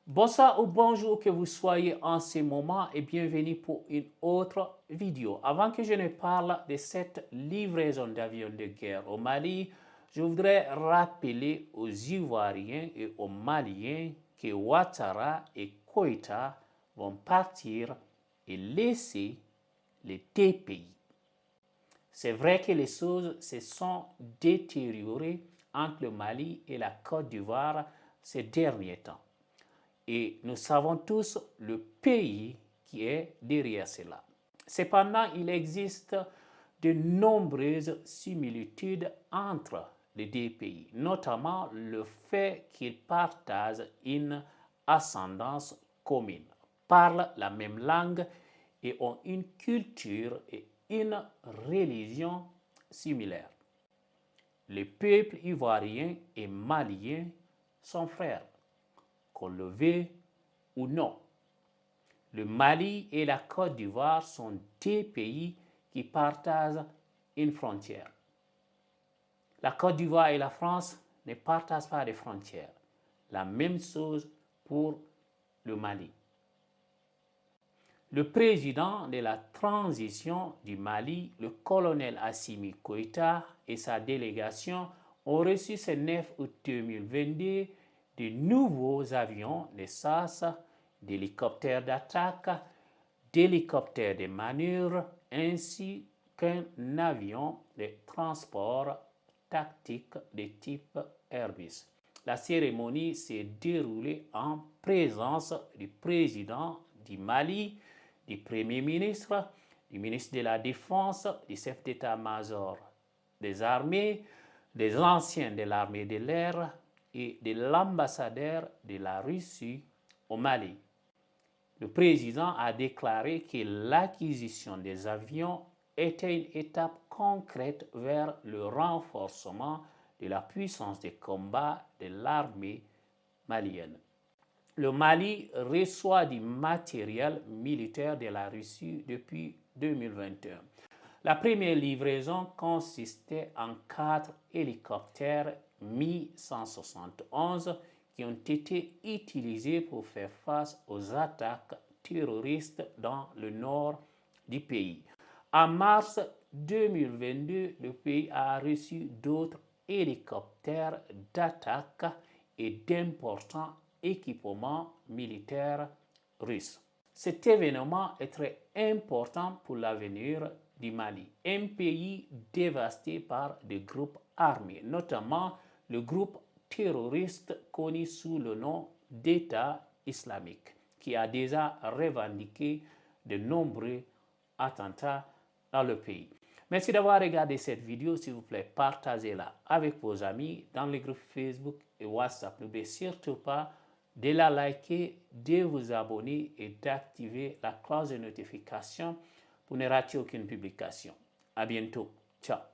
Bonsoir ou bonjour que vous soyez en ce moment et bienvenue pour une autre vidéo. Avant que je ne parle de cette livraison d'avions de guerre au Mali, je voudrais rappeler aux Ivoiriens et aux Maliens que Ouattara et Koïta vont partir et laisser les deux pays. C'est vrai que les choses se sont détériorées entre le Mali et la Côte d'Ivoire ces derniers temps. Et nous savons tous le pays qui est derrière cela. Cependant, il existe de nombreuses similitudes entre les deux pays, notamment le fait qu'ils partagent une ascendance commune, parlent la même langue et ont une culture et une religion similaires. Les peuples ivoiriens et maliens sont frères, qu'on le veuille ou non. Le Mali et la Côte d'Ivoire sont deux pays qui partagent une frontière. La Côte d'Ivoire et la France ne partagent pas de frontières. La même chose pour le Mali. Le président de la transition du Mali, le colonel Assimi Goïta et sa délégation ont reçu ce 9 août 2022 de nouveaux avions de SAS, d'hélicoptères d'attaque, d'hélicoptères de manœuvre ainsi qu'un avion de transport tactique de type Airbus. La cérémonie s'est déroulée en présence du président du Mali, du Premier ministre, du ministre de la Défense, du chef d'état-major des armées, des anciens de l'armée de l'air et de l'ambassadeur de la Russie au Mali. Le président a déclaré que l'acquisition des avions était une étape concrète vers le renforcement de la puissance de combat de l'armée malienne. Le Mali reçoit du matériel militaire de la Russie depuis 2021. La première livraison consistait en 4 hélicoptères Mi-171 qui ont été utilisés pour faire face aux attaques terroristes dans le nord du pays. En mars 2022, le pays a reçu d'autres hélicoptères d'attaque et d'importants équipements militaires russes. Cet événement est très important pour l'avenir du Mali, un pays dévasté par des groupes armés, notamment le groupe terroriste connu sous le nom d'État islamique, qui a déjà revendiqué de nombreux attentats dans le pays. Merci d'avoir regardé cette vidéo. S'il vous plaît, partagez-la avec vos amis dans les groupes Facebook et WhatsApp. N'oubliez surtout pas de la liker, de vous abonner et d'activer la cloche de notification pour ne rater aucune publication. À bientôt. Ciao.